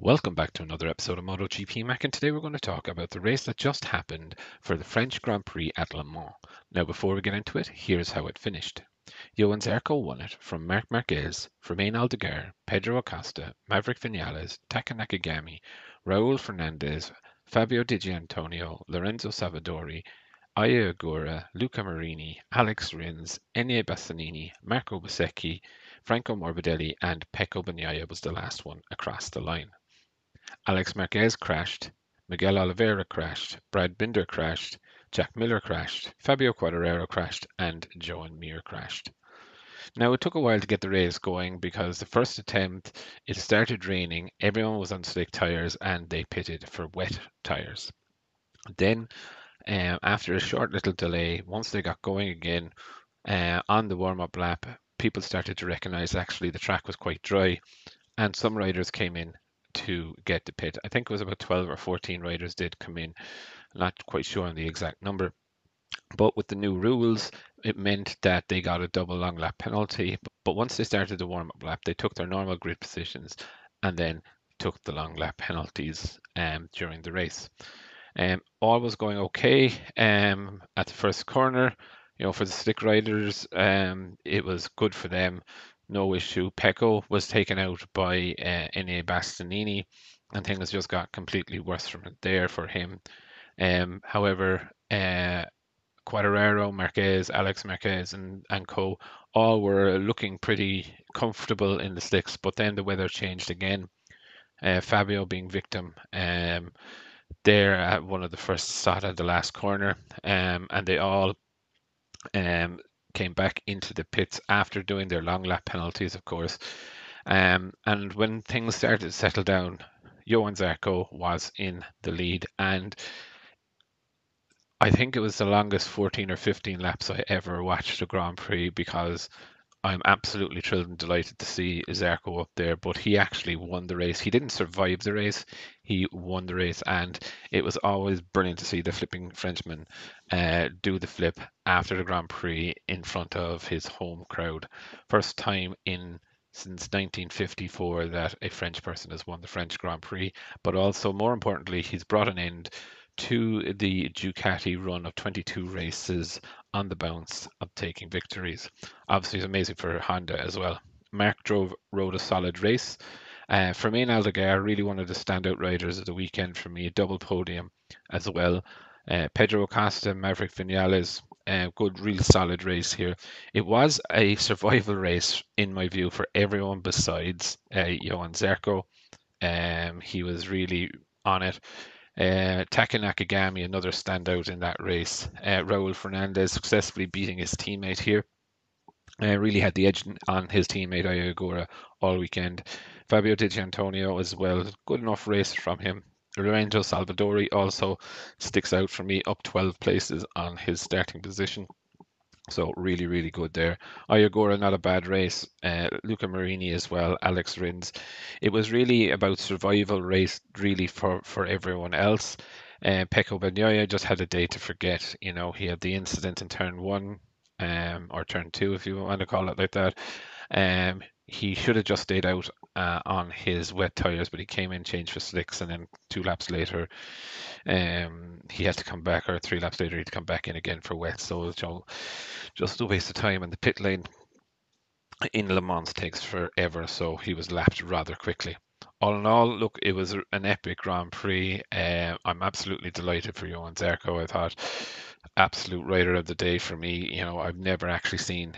Welcome back to another episode of MotoGP Mac, and today we're going to talk about the race that just happened for the French Grand Prix at Le Mans. Now, before we get into it, here's how it finished. Johan Zarco won it from Marc Marquez, Fermin Aldeguer, Pedro Acosta, Maverick Vinales, Taka Nakagami, Raul Fernandez, Fabio Di Gianantonio, Lorenzo Savadori, Aya Agura, Luca Marini, Alex Rins, Enea Bastianini, Marco Bezzecchi, Franco Morbidelli, and Pecco Bagnaia was the last one across the line. Alex Marquez crashed, Miguel Oliveira crashed, Brad Binder crashed, Jack Miller crashed, Fabio Quartararo crashed, and Joan Mir crashed. Now, it took a while to get the race going because the first attempt, it started raining, everyone was on slick tyres, and they pitted for wet tyres. Then, after a short little delay, once they got going again on the warm-up lap, people started to recognise actually the track was quite dry, and some riders came in to get the pit. I think it was about 12 or 14 riders did come in. Not quite sure on the exact number. But with the new rules, it meant that they got a double long lap penalty. But once they started the warm up lap, they took their normal grid positions and then took the long lap penalties during the race. All was going okay at the first corner. For the slick riders, it was good for them. No issue. Pecco was taken out by Enea Bastianini, and things just got completely worse from there for him. However, Quartararo, Marquez, Alex Marquez, and co. all were looking pretty comfortable in the slicks, but then the weather changed again. Fabio being victim there at one of the first start at the last corner, and they all came back into the pits after doing their long lap penalties, of course. And when things started to settle down, Johan Zarco was in the lead, and I think it was the longest 14 or 15 laps I ever watched a Grand Prix because I'm absolutely thrilled and delighted to see Zarco up there, but he actually won the race. He didn't survive the race, he won the race, and it was always brilliant to see the flipping Frenchman do the flip after the Grand Prix in front of his home crowd. First time in since 1954 that a French person has won the French Grand Prix, but also more importantly, he's brought an end to the Ducati run of 22 races on the bounce of taking victories. Obviously, it's amazing for Honda as well. Mark rode a solid race. Fermin Aldeguer, really one of the standout riders of the weekend for me, a double podium as well. Pedro Acosta, Maverick Vinales, good, real solid race here. It was a survival race, in my view, for everyone besides Johan Zarco. He was really on it. Taka Nakagami, another standout in that race. Raul Fernandez successfully beating his teammate here. Really had the edge on his teammate Aya Agura all weekend. Fabio Di Gianantonio as well. Good enough race from him. Lorenzo Salvadori also sticks out for me, up 12 places on his starting position. So really, really good there. Ayagora, not a bad race. Luca Marini as well. Alex Rins. It was really about survival race, really for everyone else. Pecco Bagnaia just had a day to forget. He had the incident in turn one, or turn two, if you want to call it like that. He should have just stayed out on his wet tires, but he came in, changed for slicks, and then 2 laps later, he had to come back, or 3 laps later, he had to come back in again for wet. So just a waste of time, and the pit lane in Le Mans takes forever, so he was lapped rather quickly. All in all, look, it was an epic Grand Prix. I'm absolutely delighted for Johan Zarco. I thought absolute rider of the day for me. I've never actually seen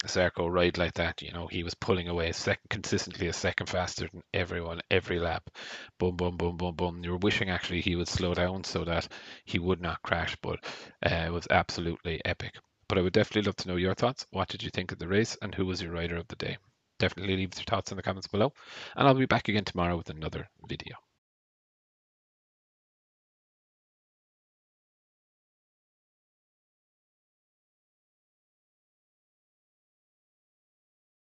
Zarco ride like that. He was pulling away consistently a second faster than everyone every lap. Boom, boom, boom, boom, boom. You were wishing actually he would slow down so that he would not crash, but it was absolutely epic. But I would definitely love to know your thoughts. What did you think of the race, and who was your rider of the day? Definitely leave your thoughts in the comments below, and I'll be back again tomorrow with another video.